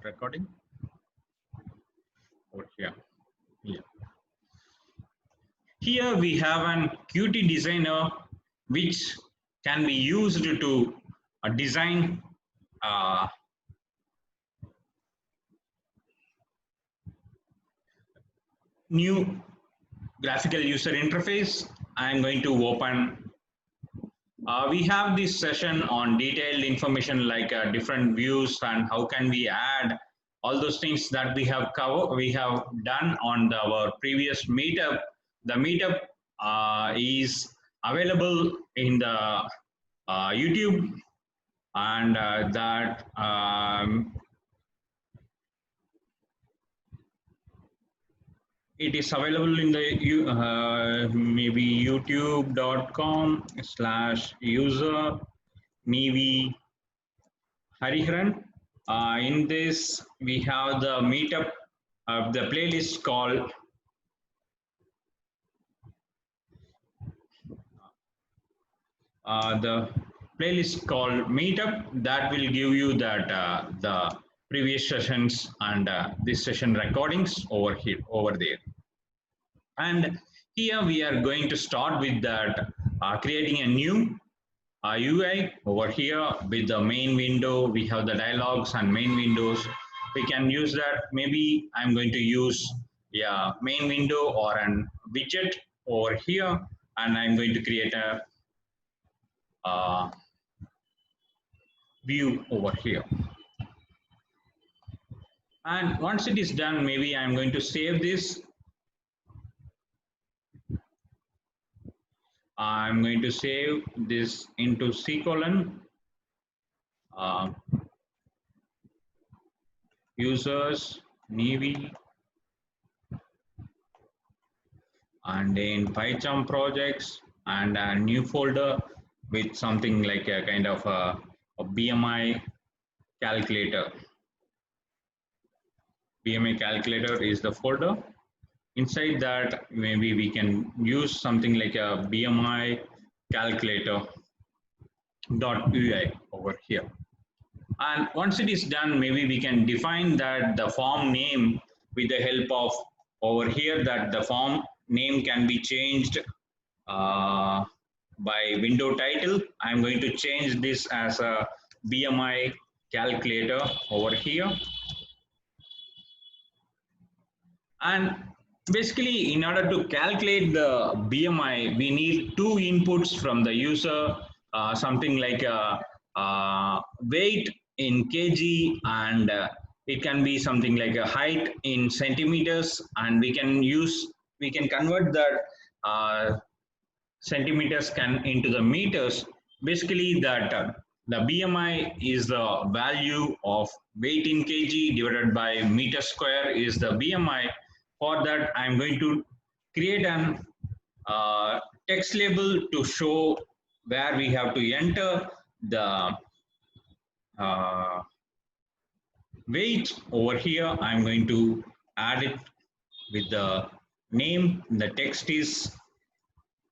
recording over here. Yeah. Here we have an Qt designer which can be used to design new graphical user interface. I am going to open. We have this session on detailed information like different views and how can we add all those things that we have covered. We have done on our previous meetup. The meetup is available in the YouTube, and that it is available in the maybe youtube.com/user Nivi Hariharan. In this, we have the meetup of the playlist called the playlist called Meetup. That will give you that the previous sessions and this session recordings over here, over there. And here we are going to start with that creating a new UI over here with the main window. We have the dialogues and main windows. We can use that. Maybe I'm going to use main window or an widget over here, and I'm going to create a view over here. And once it is done, maybe I'm going to save this. I'm going to save this into C:, users, Nivi, and then PyCharm projects, and a new folder with something like a kind of a BMI calculator. BMI calculator is the folder. Inside that, maybe we can use something like a BMI calculator.ui over here. And once it is done, maybe we can define that the form name with the help of over here, that the form name can be changed by window title. I'm going to change this as a BMI calculator over here. And basically, in order to calculate the BMI, we need two inputs from the user, something like a weight in kg, and it can be something like a height in centimeters, and we can convert that centimeters into the meters. Basically, that the BMI is the value of weight in kg divided by meter square is the BMI. For that, I'm going to create an text label to show where we have to enter the weight over here. I'm going to add it with the name. The text is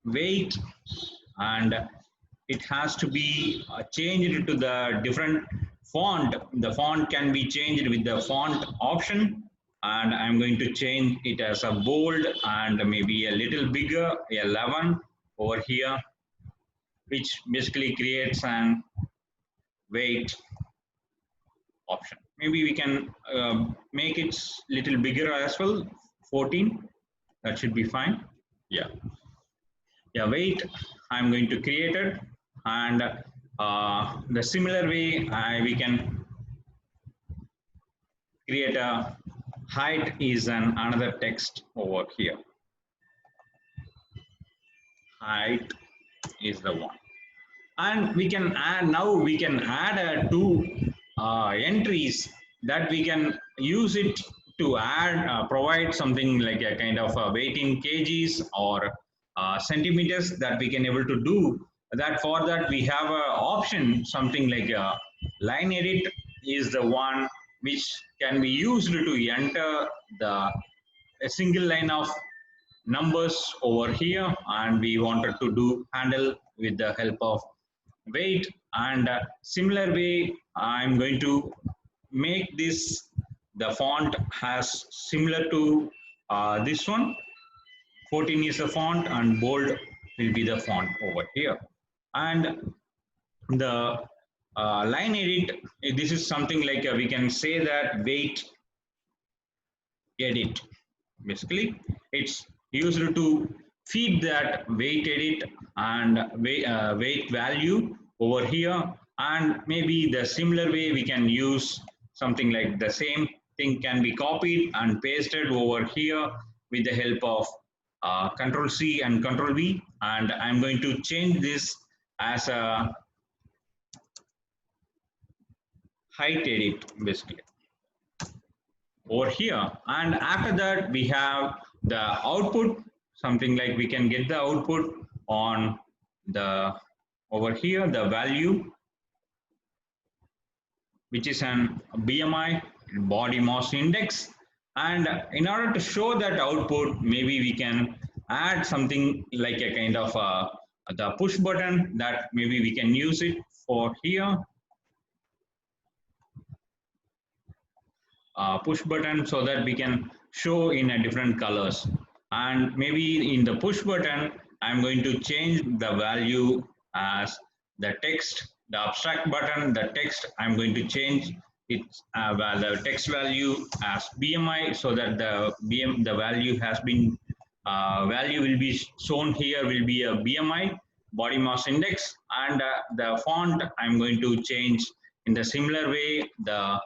weight, and it has to be changed to the different font. The font can be changed with the font option. And I'm going to change it as a bold and maybe a little bigger, 11 over here, which basically creates an weight option. Maybe we can make it little bigger as well, 14. That should be fine. Yeah. Yeah, weight, I'm going to create it. And the similar way, we can create a height is another text over here. Height is the one, and we can add, now we can add two entries that we can use it to add provide something like a kind of a weight in kgs or centimeters that we can able to do that. For that, we have a option, something like a line edit is the one which can be used to enter a single line of numbers over here, and we wanted to handle with the help of weight. And similar way, I'm going to make this the font has similar to this one. 14 is the font and bold will be the font over here. And the line edit, this is something like we can say that weight edit. Basically, it's used to feed that weight edit and weight value over here, and maybe the similar way we can use something like the same thing can be copied and pasted over here with the help of Control C and Control V, and I'm going to change this as a height edit basically over here. And after that we have the output, something like we can get the output on the over here the value, which is an BMI, body mass index. And in order to show that output, maybe we can add something like a kind of the push button that maybe we can use it for here. Push button so that we can show in a different colors. And maybe in the push button, I'm going to change the value as the text, the abstract button, the text, I'm going to change it the text value as BMI so that the value has been, value will be shown here will be a BMI, body mass index, and the font I'm going to change in the similar way. The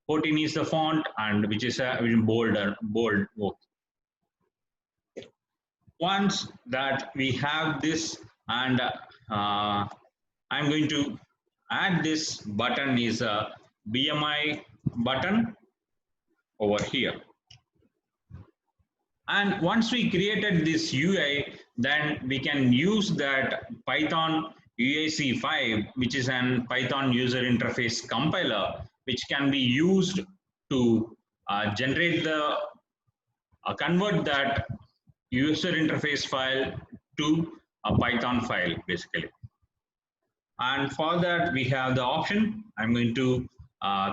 14 is the font and which is a bold. Once that we have this, and I'm going to add this button is a BMI button over here. And once we created this UI, then we can use that Python UIC5, which is an Python user interface compiler, which can be used to generate the convert that user interface file to a Python file basically. And for that we have the option, I'm going to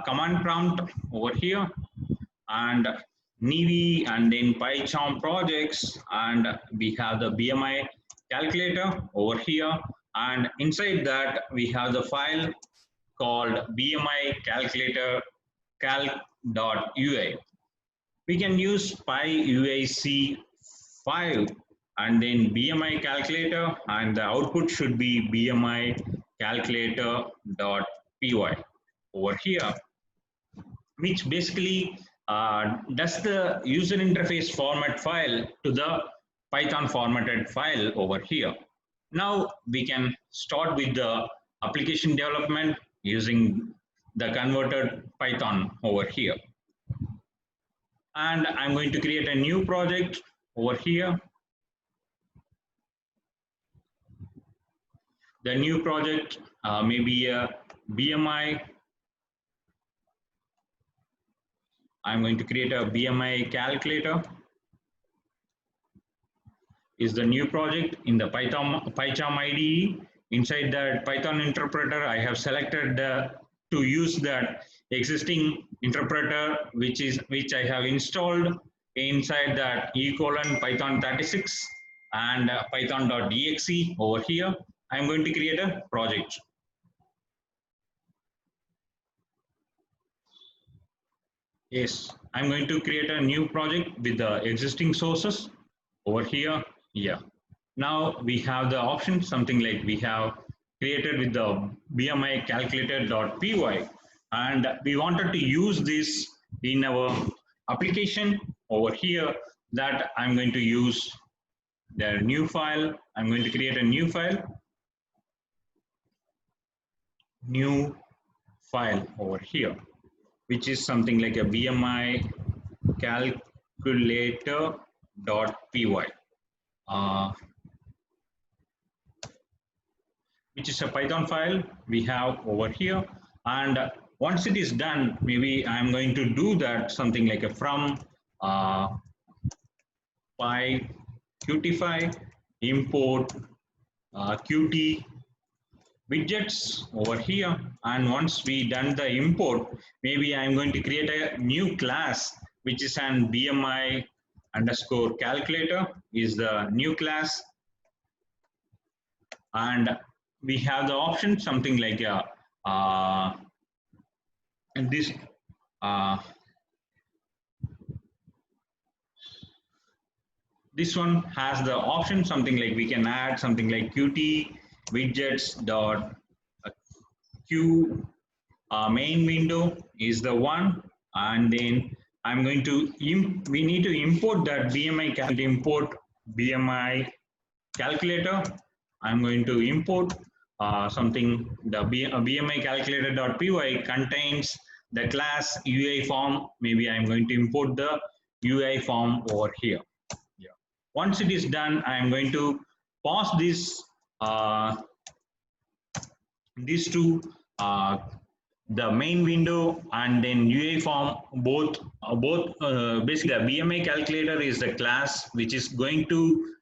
command prompt over here and Nivi and then PyCharm projects, and we have the BMI calculator over here, and inside that we have the file called BMI calculator calc.ui. We can use PyUIC5 and then BMI calculator, and the output should be BMI calculator.py over here, which basically does the user interface format file to the Python formatted file over here. Now we can start with the application development using the converted Python over here. And I'm going to create a new project over here. The new project may be a BMI. I'm going to create a BMI calculator. Is the new project in the PyCharm IDE. Inside that Python interpreter, I have selected to use that existing interpreter, which I have installed inside that Python 36 and python.exe over here. I'm going to create a project. Yes, I'm going to create a new project with the existing sources over here. Yeah. Now we have the option, something like we have created with the BMI calculator.py, and we wanted to use this in our application over here. That I'm going to use the new file. I'm going to create a new file over here, which is something like a BMI calculator.py, which is a Python file we have over here. And once it is done, maybe I'm going to do that something like a from PyQtify import Qt widgets over here, and once we done the import, maybe I'm going to create a new class which is an BMI underscore calculator is the new class, and we have the option something like a and this uh, this one has the option something like we can add something like qt widgets dot q main window is the one, and then I'm going to we need to import that BMI import BMI calculator. I'm going to import something the BMI calculator.py contains the class UI form. Maybe I'm going to import the UI form over here. Yeah. Once it is done, I'm going to pause this these two the main window and then UI form both basically the BMI calculator is the class which is going to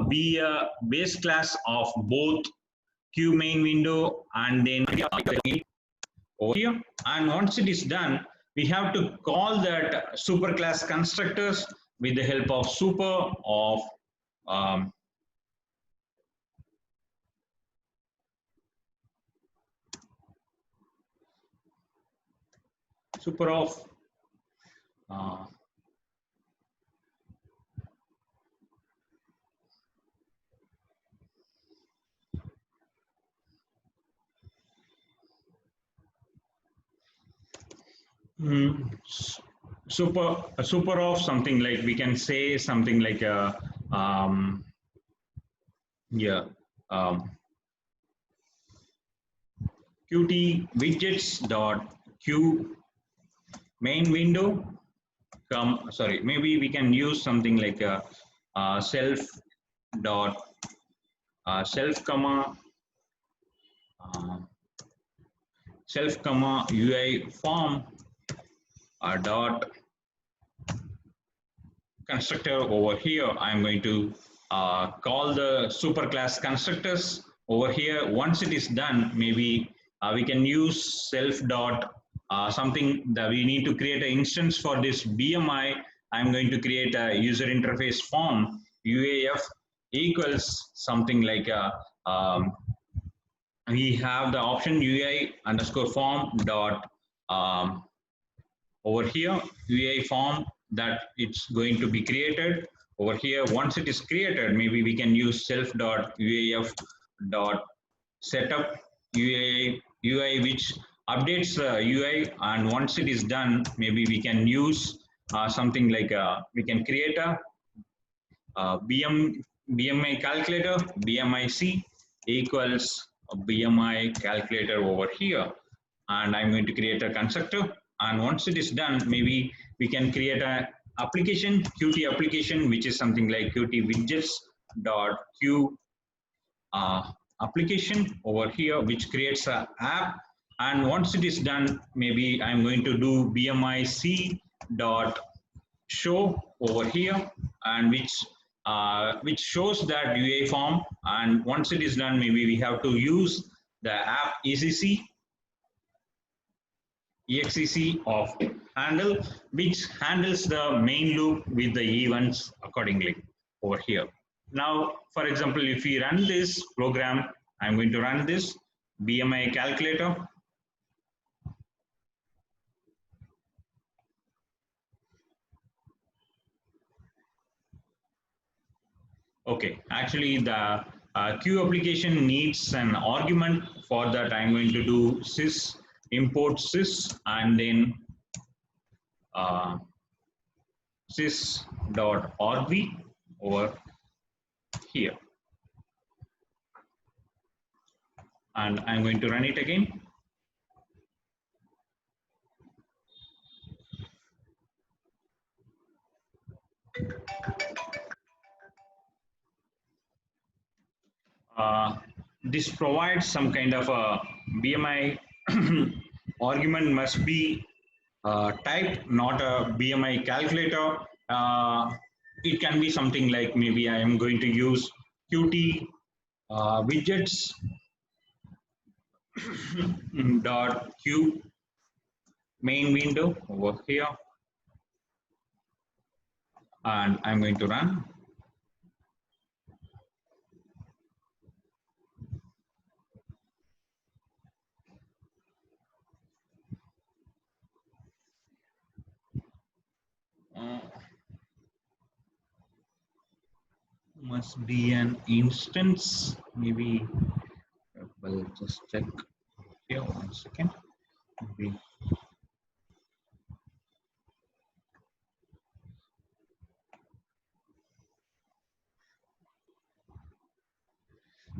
be a base class of both Q main window and then over here. And once it is done, we have to call that superclass constructors with the help of super of um, super of uh, super of something like we can say something like a yeah um, qt widgets dot q main window come sorry maybe we can use something like a self dot self comma uh, self comma ui form dot constructor over here. I'm going to call the superclass constructors over here. Once it is done, maybe we can use self dot something that we need to create an instance for this BMI. I'm going to create a user interface form UAF equals something like a we have the option UI underscore form dot over here UI form that it's going to be created over here. Once it is created, maybe we can use self dot UAF dot setup UI which updates the UI, and once it is done, maybe we can use something like we can create a BMI calculator BMIC equals a BMI calculator over here, and I'm going to create a constructor. And once it is done, maybe we can create a application qt application which is something like qt widgets dot q application over here which creates a app. And once it is done, maybe I'm going to do BMIC dot show over here, and which shows that UA form. And once it is done, maybe we have to use the app exec of handle, which handles the main loop with the events accordingly over here. Now, for example, if we run this program, I'm going to run this BMI calculator. Okay, actually the queue application needs an argument. For that, I'm going to do sys import sys and then sys.org over here. And I'm going to run it again. This provides some kind of a BMI argument must be typed, not a BMI calculator. It can be something like maybe I am going to use Qt widgets dot q main window over here, and I'm going to run. Must be an instance, maybe. Well, just check here 1 second. Maybe.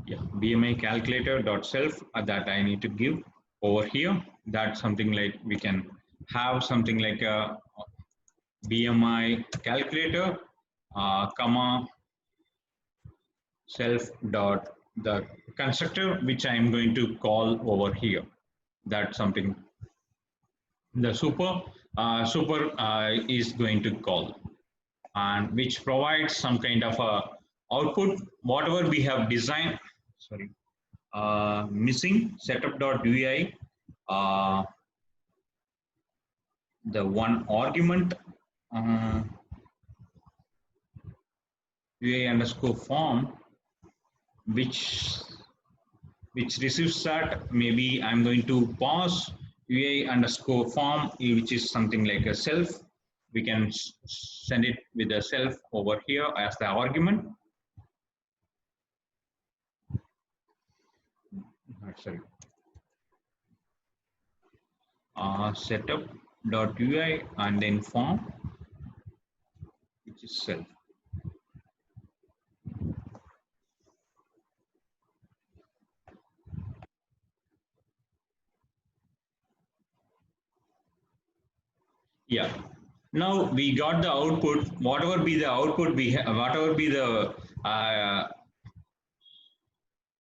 Yeah, BMI calculator dot self that I need to give over here. That's something like we can have something like a BMI calculator, comma self dot the constructor which I am going to call over here. That's something the super is going to call, and which provides some kind of a output whatever we have designed. Sorry, missing setup.ui, the one argument ui underscore form which receives that. Maybe I'm going to pause ui underscore form, which is something like a self. We can send it with a self over here as the argument. Sorry. Setup.ui and then form, which is self. Yeah. Now we got the output. Whatever be the output we have, whatever be the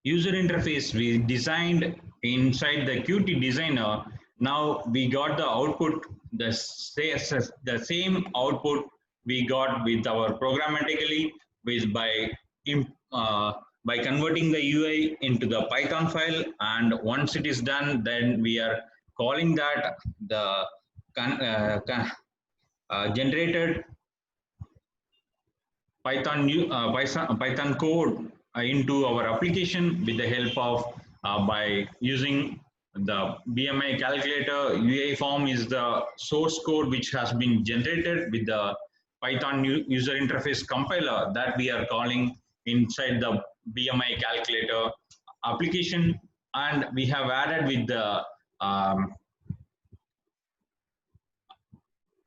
user interface we designed inside the Qt designer. Now we got the output, the same output we got with our programmatically with by converting the UI into the Python file, and once it is done, then we are calling that the generated Python code into our application with the help of by using the BMI calculator. UI form is the source code which has been generated with the Python user interface compiler that we are calling inside the BMI calculator application, and we have added with the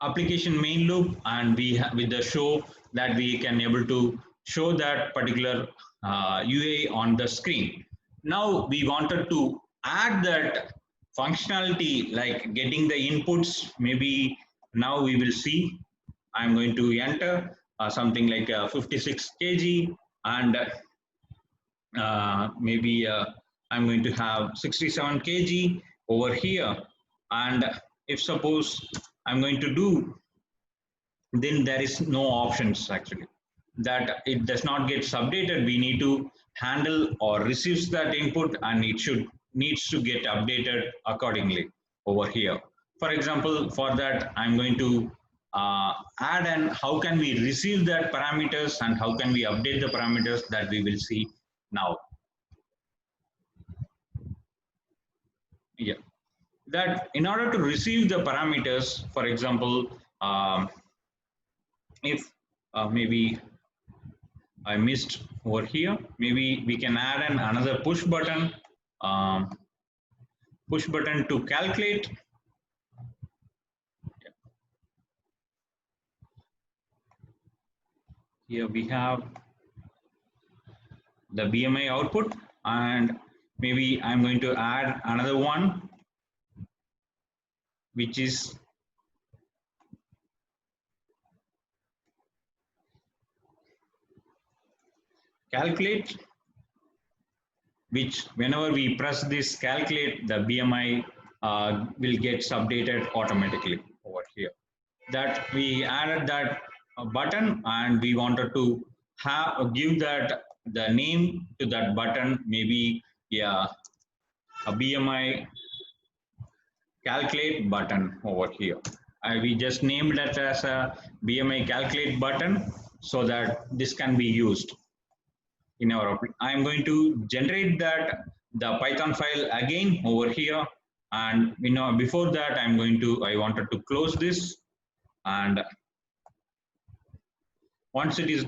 application main loop, and we have with the show that we can able to show that particular UA on the screen. Now we wanted to add that functionality like getting the inputs. Maybe now we will see. I'm going to enter something like 56 kg, and maybe I'm going to have 67 kg over here. And if suppose I'm going to do, then there is no options actually. That it does not get updated. We need to handle or receives that input, and it needs to get updated accordingly over here. For example, for that, I'm going to add and how can we receive that parameters and how can we update the parameters that we will see now. Yeah, that in order to receive the parameters, for example, if maybe I missed over here, maybe we can add another push button to calculate. Here we have the BMI output, and maybe I'm going to add another one, which is calculate, which whenever we press this calculate, the BMI will get updated automatically over here. That we added that button, and we wanted to give that the name to that button, maybe yeah, a BMI calculate button over here. We just named that as a BMI calculate button so that this can be used in our. I'm going to generate that the Python file again over here, and before that I wanted to close this, and once it is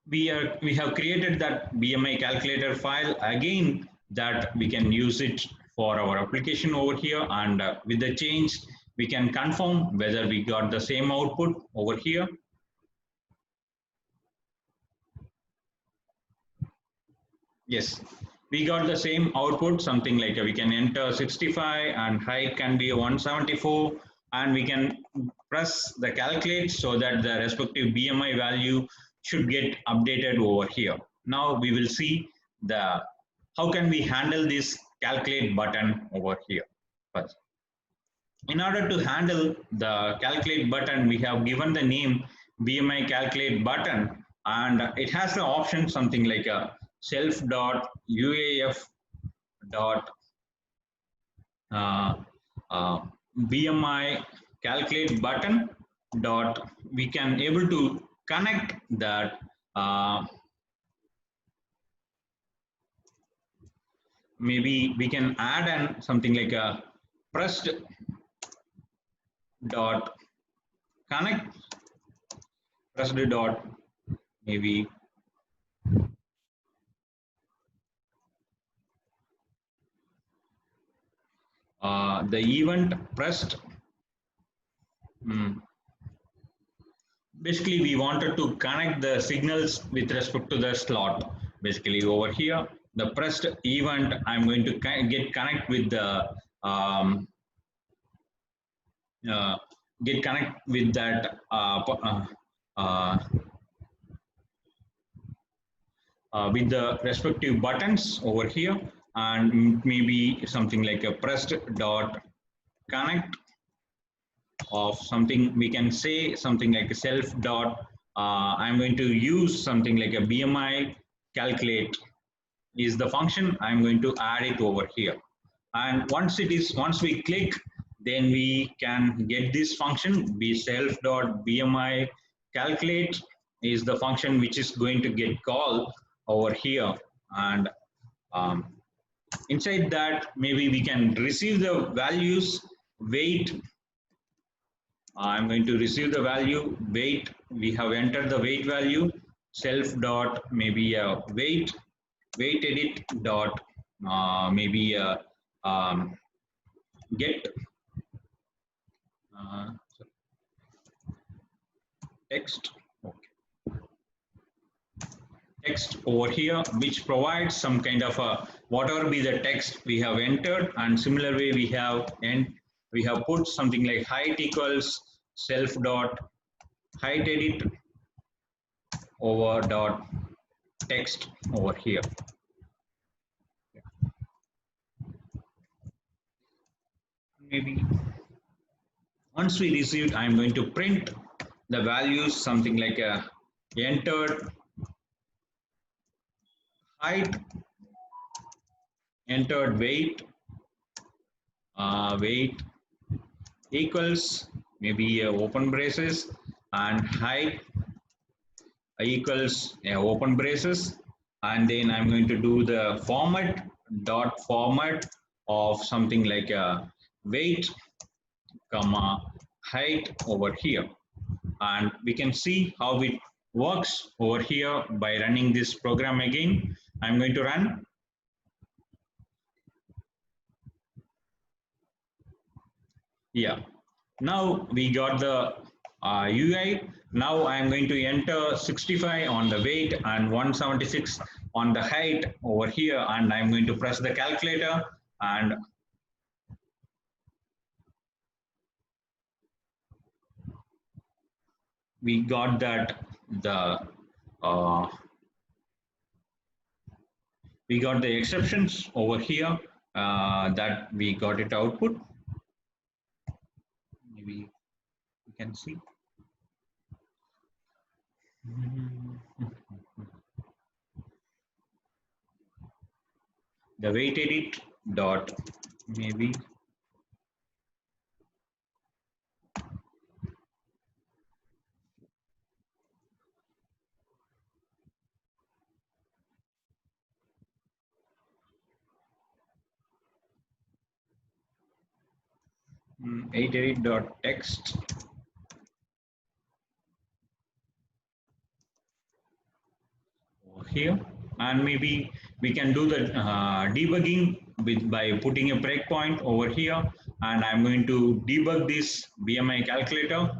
we have created that BMI calculator file again, that we can use it for our application over here, and with the change we can confirm whether we got the same output over here. Yes, we got the same output, something like we can enter 65 and height can be 174, and we can press the calculate so that the respective BMI value should get updated over here. Now we will see the how can we handle this calculate button over here. First, in order to handle the calculate button, we have given the name BMI calculate button, and it has the option something like a self dot UAF dot uh, uh, BMI calculate button dot. We can able to connect that. Maybe we can add an something like a pressed dot connect pressed dot maybe the event pressed. Basically we wanted to connect the signals with respect to the slot. Basically over here the pressed event, I'm going to get connect with the um, uh, get connect with that uh, with the respective buttons over here, and maybe something like a pressed dot connect of something. We can say something like a self dot. I'm going to use something like a BMI calculate is the function. I'm going to add it over here, and once we click, then we can get this function be self dot BMI calculate is the function which is going to get called over here, and um, inside that maybe we can receive the values weight. I'm going to receive the value weight. We have entered the weight value self dot maybe a weight edit dot maybe a get uh, text. Okay. Text over here which provides some kind of a whatever be the text we have entered, and similar way we have put something like height equals self dot height edit over dot text over here. Maybe once we received, I'm going to print the values something like a entered height, entered weight equals maybe open braces, and height equals open braces, and then I'm going to do the format of something like a weight comma height over here, and we can see how it works over here by running this program again. I'm going to run. Yeah, now we got the UI. Now I'm going to enter 65 on the weight and 176 on the height over here, and I'm going to press the calculator, and we got that the uh, we got the exceptions over here, that we got it output. Maybe you can see. the weight edit dot maybe 888.text over here, and maybe we can do the debugging by putting a breakpoint over here, and I'm going to debug this BMI calculator.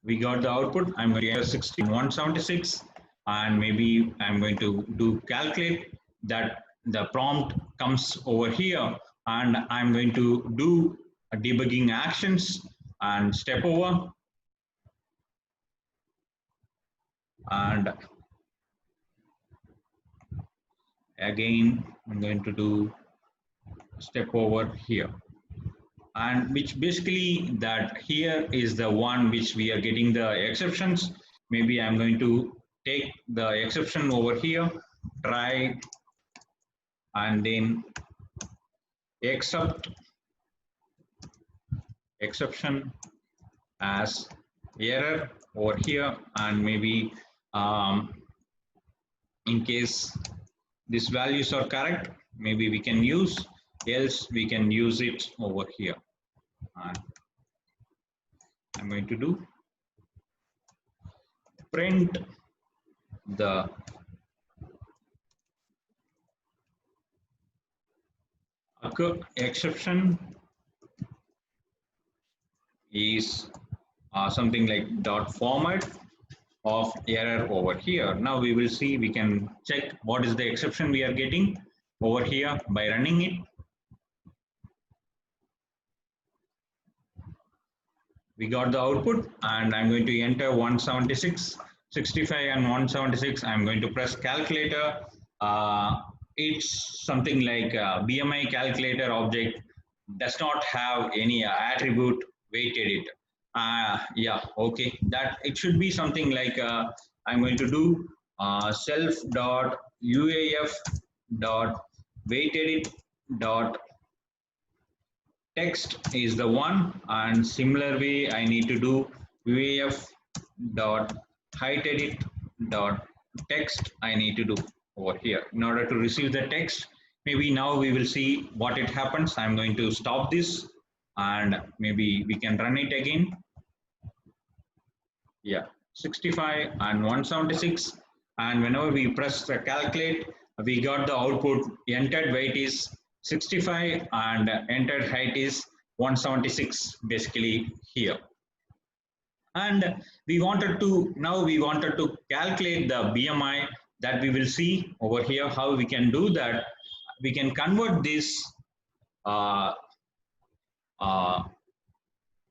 We got the output. I'm going to enter 176, and maybe I'm going to do calculate. That the prompt comes over here, and I'm going to do a debugging actions and step over, and again I'm going to do step over here, and which basically that here is the one which we are getting the exceptions. Maybe I'm going to take the exception over here, try, and then accept exception as error over here, and maybe in case these values are correct, maybe we can use, else we can use it over here. And I'm going to do print the exception is something like dot format of error over here. Now we will see, we can check what is the exception we are getting over here by running it. We got the output, and I'm going to enter 176, 65 and 176. I'm going to press calculator. It's something like BMI calculator object does not have any attribute weight edit. Yeah, okay, that it should be something like I'm going to do self dot UAF dot weight edit dot text is the one, and similar way I need to do UAF dot height edit dot text I need to do over here in order to receive the text. Maybe now we will see what it happens. I'm going to stop this, and maybe we can run it again. Yeah, 65 and 176, and whenever we press the calculate, we got the output. Entered weight is 65 and entered height is 176 basically here. And we wanted to, now we wanted to calculate the BMI, that we will see over here how we can do that. We can convert this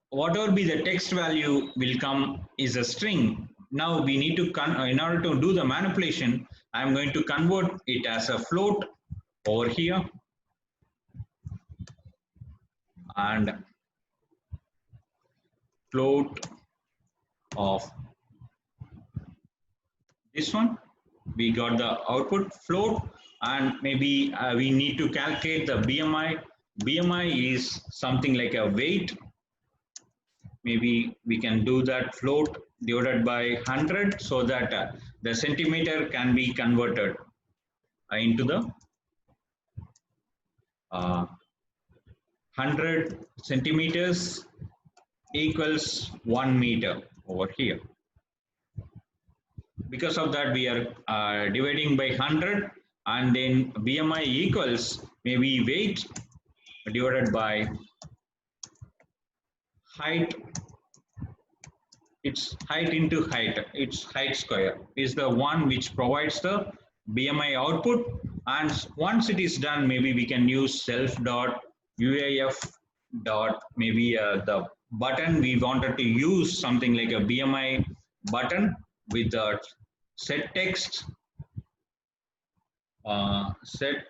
whatever be the text value will come is a string. Now we need to, in order to do the manipulation, I'm going to convert it as a float over here, and float of this one. We got the output float, and maybe we need to calculate the BMI. BMI is something like a weight. Maybe we can do that float divided by 100, so that the centimeter can be converted into the 100 centimeters equals 1 meter over here. Because of that, we are dividing by 100, and then BMI equals maybe weight divided by height. It's height into height, it's height square is the one which provides the BMI output. And once it is done, maybe we can use self dot UAF dot maybe the button. We wanted to use something like a BMI button with the set text, set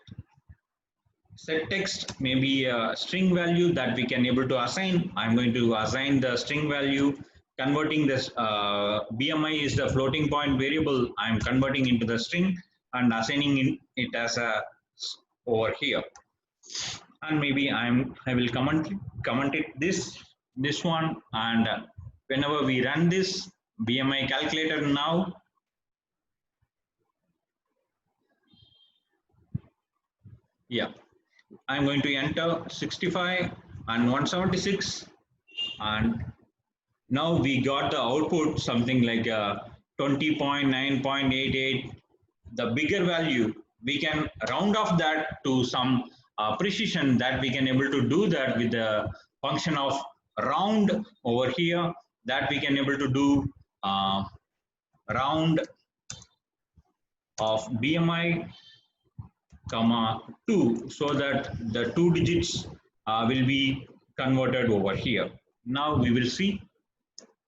text, maybe a string value that we can able to assign. I'm going to assign the string value converting this BMI is the floating point variable. I'm converting into the string and assigning it as a over here. And maybe I will comment it this one, and whenever we run this BMI calculator now, yeah, I'm going to enter 65 and 176, and now we got the output something like 20.9.88. The bigger value, we can round off that to some precision that we can able to do that with the function of round over here, that we can able to do round of BMI comma 2, so that the 2 digits will be converted over here. Now we will see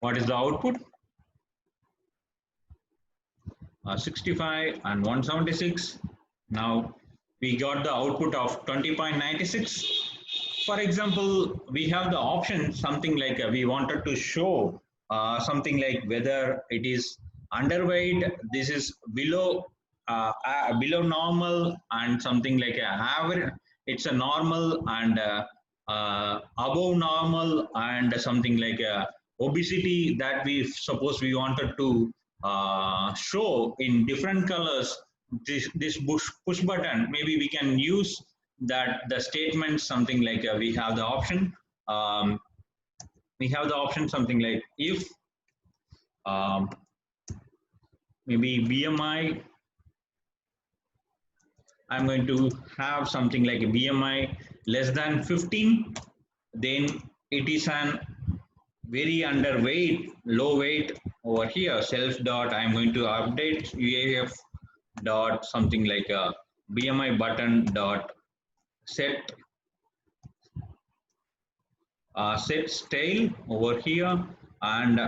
what is the output. 65 and 176. Now we got the output of 20.96. For example, we have the option something like we wanted to show something like whether it is underweight, this is below below normal, and something like a average, it's a normal, and above normal, and something like a obesity, that we suppose we wanted to show in different colors. This push button, maybe we can use that the statement something like we have the option something like if maybe BMI, I'm going to have something like a BMI less than 15, then it is an very underweight, low weight over here. Self dot, I'm going to update UAF dot something like a BMI button dot set set style over here, and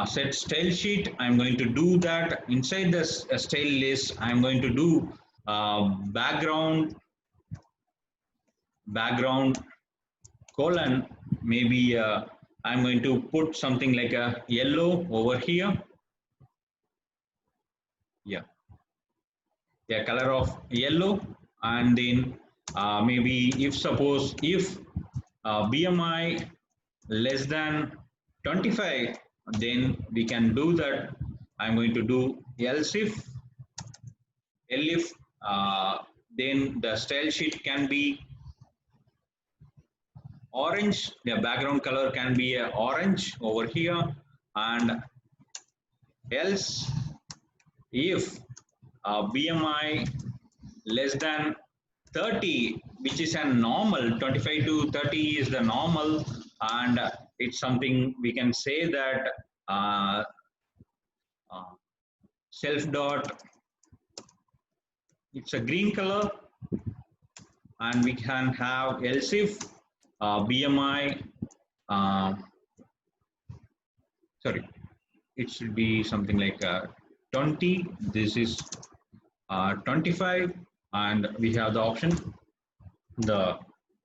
set style sheet. I'm going to do that inside this style list. I'm going to do background colon, maybe I'm going to put something like a yellow over here. Yeah, color of yellow, and then maybe if suppose if BMI less than 25, then we can do that. I'm going to do else if then the style sheet can be orange, the background color can be a orange over here, and else if BMI less than 30, which is a normal, 25 to 30 is the normal, and it's something we can say that self dot, it's a green color, and we can have else if BMI sorry, it should be something like 20, this is 25, and we have the option the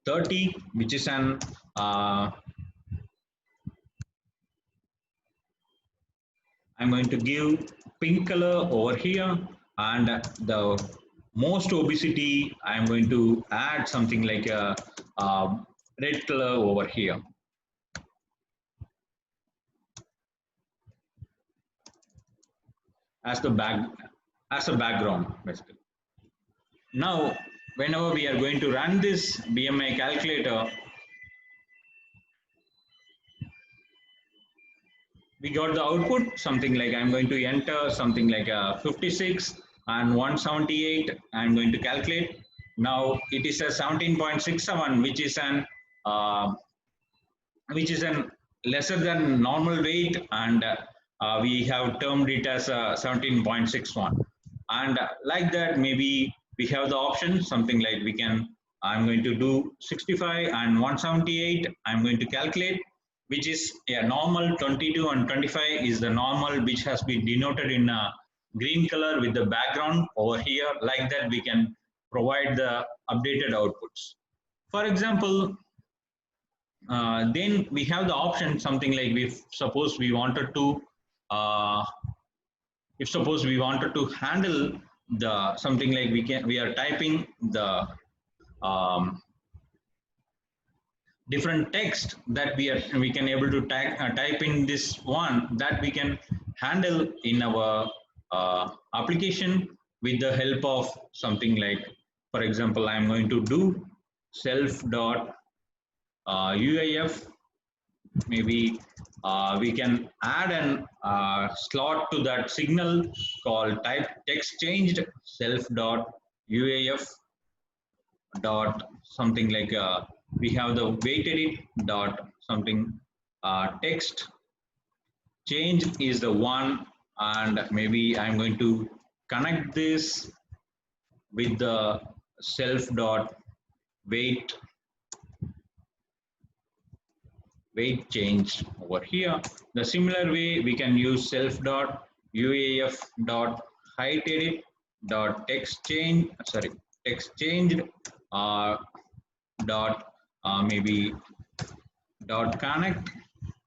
30, which is an I'm going to give pink color over here, and the most obesity I'm going to add something like a red color over here. As a background basically. Now whenever we are going to run this BMI calculator, we got the output something like I'm going to enter something like 56 and 178. I'm going to calculate. Now it is a 17.67, which is an lesser than normal weight, and we have termed it as 17.61, and like that maybe we have the option something like we can, I'm going to do 65 and 178. I'm going to calculate, which is a normal. 22 and 25 is the normal, which has been denoted in a green color with the background over here. Like that we can provide the updated outputs. For example, then we have the option something like suppose we wanted to uh, if suppose we wanted to handle the something like we are typing the um, different text that we can able to type in this one that we can handle in our application with the help of something like, for example, I'm going to do self dot uif. Maybe we can add an slot to that signal called type text changed self dot uaf dot something like we have the wait edit dot something text change is the one, and maybe I'm going to connect this with the self dot wait change over here. The similar way we can use self dot uaf dot height edit dot text change, sorry, text changed uh, dot maybe dot connect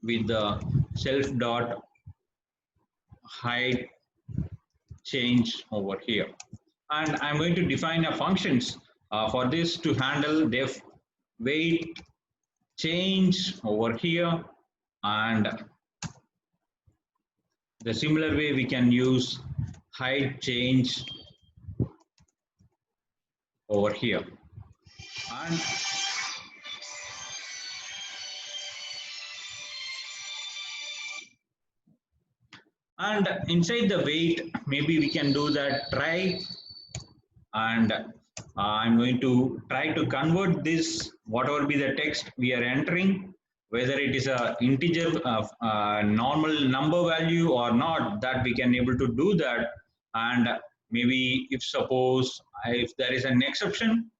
with the self dot height change over here. And I'm going to define a functions for this to handle def wait change over here, and the similar way we can use height change over here. And inside the wait, maybe we can do that try, and I'm going to try to convert this whatever be the text we are entering, whether it is a integer normal number value or not, that we can able to do that. And maybe if suppose if there is an exception,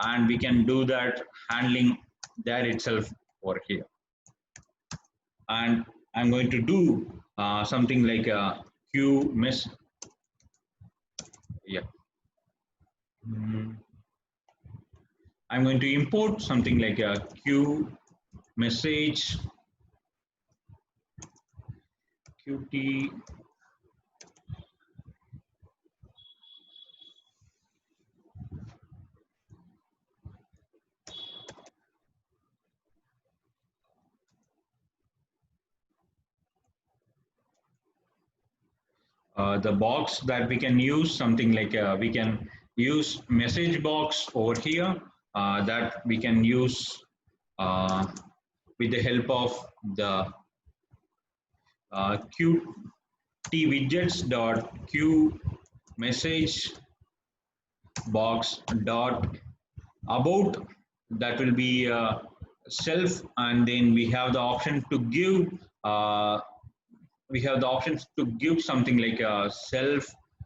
and we can do that handling that itself over here. And I'm going to do something like a queue miss. Yeah. I'm going to import something like a queue message qt the box that we can use something like we can use message box over here that we can use with the help of the qt widgets dot q message box dot about, that will be self, and then we have the option to give something like a self,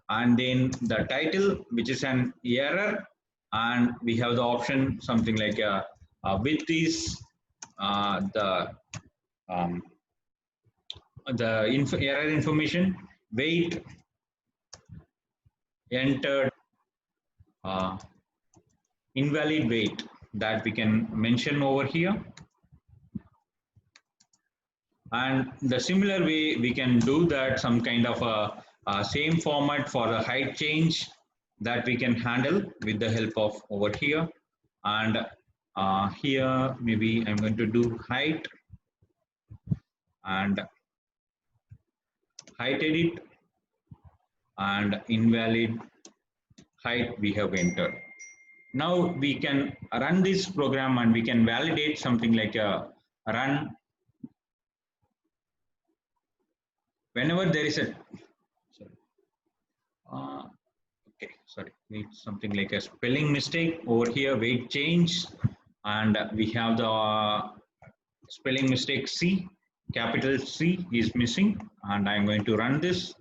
and then the title which is an error, and we have the option something like width is um, the error information, wait entered invalid wait, that we can mention over here. And the similar way we can do that some kind of a same format for the height change that we can handle with the help of over here. And here maybe I'm going to do height and height edit and invalid height we have entered. Now we can run this program and we can validate something like a run whenever there is a need something like a spelling mistake over here, wait change, and we have the spelling mistake C, capital C is missing, and I'm going to run this.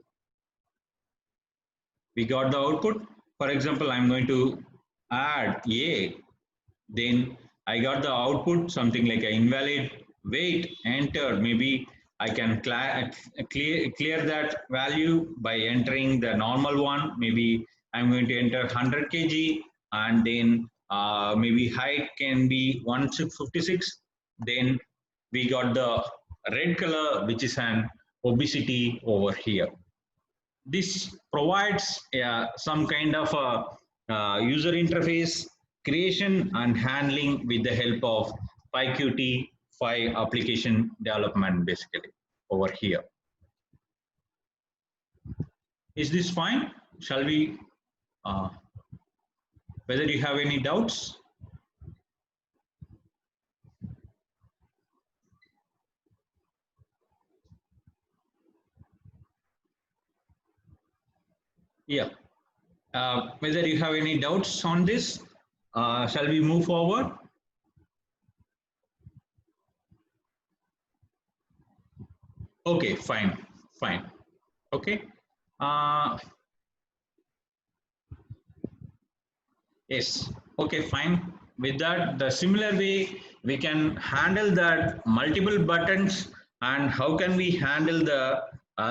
We got the output. For example, I'm going to add A, then I got the output something like an invalid wait enter. Maybe I can clear that value by entering the normal one. Maybe I'm going to enter 100 kg, and then maybe height can be 156. Then we got the red color, which is an obesity over here. This provides some kind of a user interface creation and handling with the help of PyQt 5 application development basically over here. Is this fine? Shall we, whether you have any doubts? Yeah. Whether you have any doubts on this, shall we move forward? Okay, fine, fine. Okay. Uh, yes. Okay, fine. With that, the similar way we can handle that multiple buttons, and how can we handle the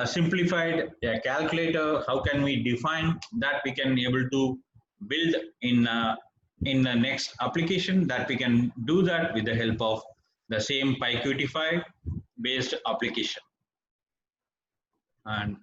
simplified calculator? How can we define that? We can able to build in the next application, that we can do that with the help of the same PyQt 5 based application. And